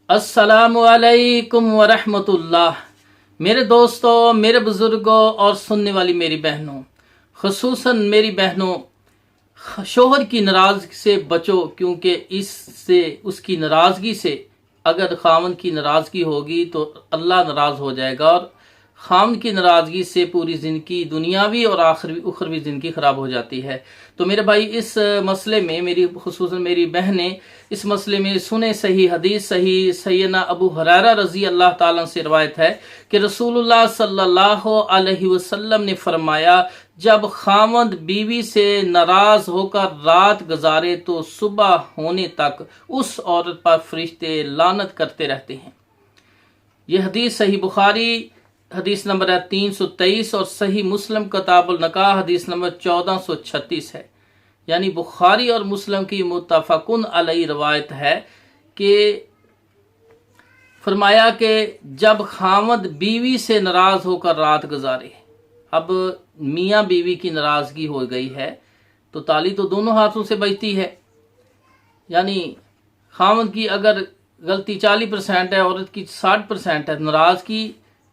अस्सलामुअलैकुम वरहमतुल्लाह। मेरे दोस्तों, मेरे बुज़ुर्गों और सुनने वाली मेरी बहनों, ख़ुसूसन मेरी बहनों, शोहर की नाराज़गी से बचो, क्योंकि इससे उसकी नाराज़गी से अगर खामन की नाराज़गी होगी तो अल्लाह नाराज़ हो जाएगा और खामन की नाराज़गी से पूरी ज़िंदगी दुनियावी और आखिरी उखरवी ज़िंदगी ख़राब हो जाती है। तो मेरे भाई, इस मसले में मेरी खुसूसन मेरी बहनें इस मसले में सुने सही हदीस। सही सैयदना अबू हुरैरा रज़ी अल्लाह ताला से रिवायत है कि रसूलुल्लाह सल्लल्लाहु अलैहि वसल्लम ने फरमाया, जब खामद बीवी से नाराज होकर रात गुजारे तो सुबह होने तक उस औरत पर फरिश्ते लानत करते रहते हैं। यह हदीस सही बुखारी हदीस नंबर है 323 और सही मुस्लिम किताबुल निकाह हदीस नंबर 1436 है। यानी बुखारी और मुस्लिम की मुत्तफ़क़ुन अलैहि रवायत है कि फरमाया कि जब खामद बीवी से नाराज होकर रात गुजारे। अब मियाँ बीवी की नाराज़गी हो गई है तो ताली तो दोनों हाथों से बजती है। यानी खामद की अगर गलती 40% है, औरत की 60% है। नाराज़गी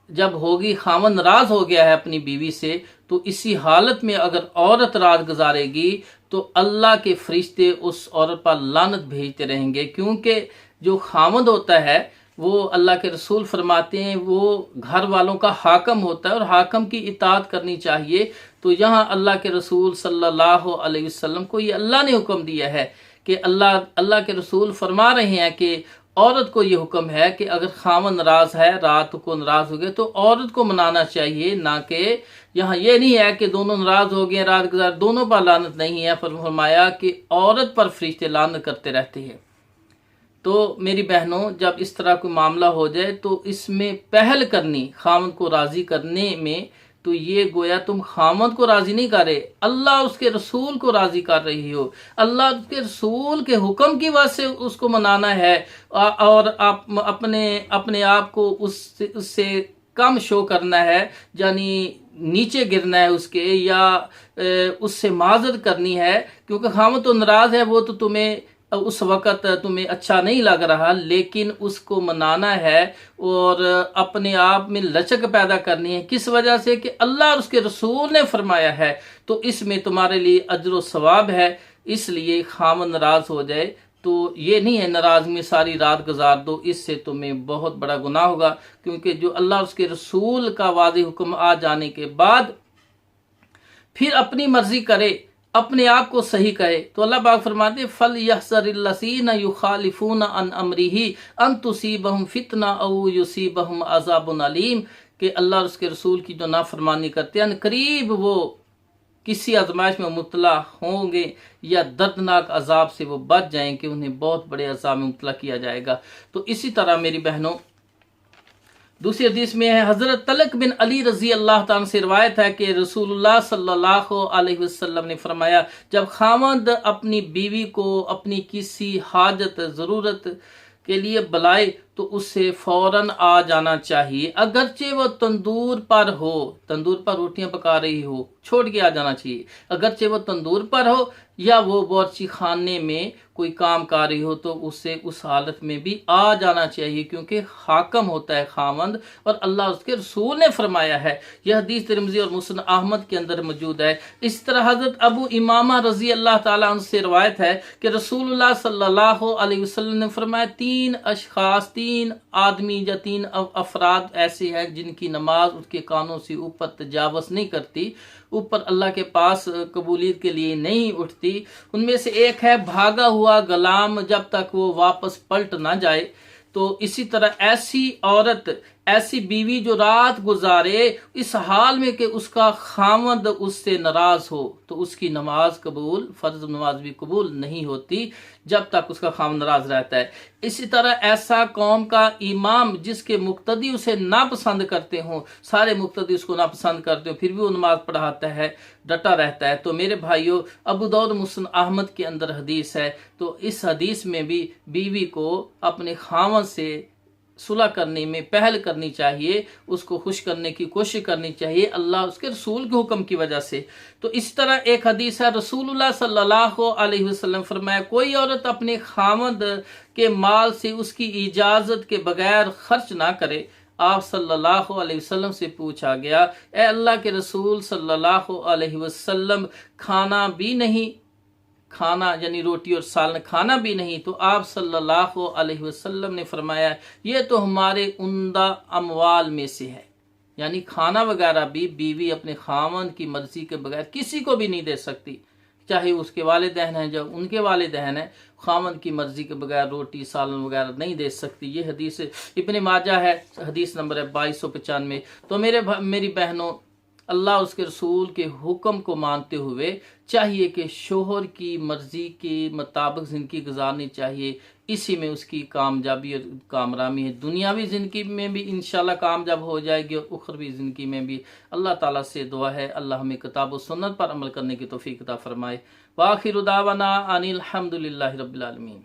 जब होगी, खामद नाराज हो गया है अपनी बीवी से, तो इसी हालत में अगर औरत रात गुजारेगी तो अल्लाह के फरिश्ते उस औरत पर लानत भेजते रहेंगे, क्योंकि जो खामद होता है वो अल्लाह के रसूल फरमाते हैं वो घर वालों का हाकम होता है और हाकम की इताअत करनी चाहिए। तो यहाँ अल्लाह के रसूल सल्लल्लाहु अलैहि वसल्लम को ये अल्लाह ने हुक्म दिया है कि अल्लाह के रसूल फरमा रहे हैं कि औरत को ये हुक्म है कि अगर खामन नाराज है, रात को नाराज हो गए, तो औरत को मनाना चाहिए, ना कि यहाँ ये नहीं है कि दोनों नाराज हो गए रात गुजार, दोनों पर लानत नहीं है। फरमाया कि औरत पर फरिश्ते लानत करते रहते हैं। तो मेरी बहनों, जब इस तरह कोई मामला हो जाए तो इसमें पहल करनी खामद को राजी करने में, तो ये गोया तुम खामद को राजी नहीं कर रहे, अल्लाह उसके रसूल को राजी कर रही हो। अल्लाह उसके रसूल के हुक्म की वजह से उसको मनाना है और आप अपने अपने आप को उससे कम शो करना है, यानी नीचे गिरना है उसके, या उससे माजत करनी है। क्योंकि खामद तो नाराज है, वो तो तुम्हें उस वक़्त तुम्हें अच्छा नहीं लग रहा, लेकिन उसको मनाना है और अपने आप में लचक पैदा करनी है। किस वजह से? कि अल्लाह और उसके रसूल ने फरमाया है, तो इसमें तुम्हारे लिए अज्र व सवाब है। इसलिए खामद नाराज हो जाए तो ये नहीं है नाराज में सारी रात गुजार दो, इससे तुम्हें बहुत बड़ा गुनाह होगा। क्योंकि जो अल्लाह और उसके रसूल का वाज़ेह हुक्म आ जाने के बाद फिर अपनी मर्जी करे, अपने आप को सही कहे, तो अल्लाह पाक फरमाते फल यहज़रिल्लज़ीना युखालिफूना अन अमरिही अन तुसीबहुम फितना औ युसीबहुम अज़ाबुन अलीम। कि अल्लाह और उसके रसूल की जो नाफरमानी करते हैं, करीब वो किसी आजमाइश में मुब्तला होंगे या दर्दनाक अजाब से वो बच जाएं कि उन्हें बहुत बड़े अजाब में मुब्तला किया जाएगा। तो इसी तरह मेरी बहनों, दूसरी हदीस में है, हज़रत तलक बिन अली रज़ी अल्लाह ताला से रिवायत है कि रसूलुल्लाह सल्लल्लाहु अलैहि वसल्लम ने फरमाया, जब खामद अपनी बीवी को अपनी किसी हाजत ज़रूरत के लिए बुलाए तो उससे फौरन आ जाना चाहिए। अगरचे वो तंदूर पर हो, तंदूर पर रोटियां पका रही हो, छोड़ के आ जाना चाहिए। अगरचे वो तंदूर पर हो या वो बावर्ची खाने में कोई काम कर रही हो, तो उससे उस हालत में भी आ जाना चाहिए, क्योंकि हाकम होता है खामंद और अल्लाह उसके रसूल ने फरमाया है। यह हदीस तिरमिज़ी और मुस्नद अहमद के अंदर मौजूद है। इस तरह हज़रत अबू इमामा रज़ी अल्लाह ताला अन्हु से रवायत है कि रसूलुल्लाह सल्लल्लाहु अलैहि वसल्लम ने फरमाया, तीन आदमी या तीन अफराद ऐसे हैं जिनकी नमाज उसके कानों से ऊपर तजावज़ नहीं करती, ऊपर अल्लाह के पास कबूलियत के लिए नहीं उठती। उनमें से एक है भागा हुआ गुलाम, जब तक वो वापस पलट ना जाए। तो इसी तरह ऐसी औरत, ऐसी बीवी जो रात गुजारे इस हाल में कि उसका खामद उससे नाराज हो, तो उसकी नमाज कबूल, फर्ज नमाज भी कबूल नहीं होती जब तक उसका खामद नाराज रहता है। इसी तरह ऐसा कौम का इमाम जिसके मुक्तदी उसे नापसंद करते हों, सारे मुक्तदी उसको नापसंद करते हो, फिर भी वो नमाज पढ़ाता है, डटा रहता है। तो मेरे भाइयों, अबू दाऊद मुस्नद अहमद के अंदर हदीस है। तो इस हदीस में भी बीवी को अपने खामद से सुलह करने में पहल करनी चाहिए, उसको खुश करने की कोशिश करनी चाहिए अल्लाह उसके रसूल के हुक्म की वजह से। तो इस तरह एक हदीस है, रसूलुल्लाह सल्लल्लाहु अलैहि वसल्लम फरमाया, कोई औरत अपने खामद के माल से उसकी इजाजत के बगैर खर्च ना करे। आप सल्लल्लाहु अलैहि वसल्लम से पूछा गया, ए अल्लाह के रसूल सल्लल्लाहु अलैहि वसल्लम, खाना भी नहीं, खाना यानी रोटी और सालन खाना भी नहीं, तो आप सल्लल्लाहु अलैहि वसल्लम ने फरमाया ये तो हमारे उम्दा अमवाल में से है, यानी खाना वगैरह भी बीवी अपने खामन की मर्जी के बगैर किसी को भी नहीं दे सकती, चाहे उसके वालिदैन हैं, जब उनके वालिदैन हैं, खामन की मर्जी के बगैर रोटी सालन वगैरह नहीं दे सकती। ये हदीस इब्ने माजा है, हदीस नंबर है 2295। तो मेरी बहनों, अल्लाह उसके रसूल के हुक्म को मानते हुए चाहिए कि शोहर की मर्जी के मुताबिक ज़िंदगी गुजारनी चाहिए। इसी में उसकी कामयाबी और कामरामी है, दुनियावी ज़िंदगी में भी इंशाल्लाह कामयाब हो जाएगी और उखरवी ज़िंदगी में भी। अल्लाह ताला से दुआ है अल्लाह हमें किताब और सुन्नत पर अमल करने की तौफीक अता फरमाए। व आखिरु दावाना अनिल हम्दुलिल्लाहि रब्बिल आलमीन।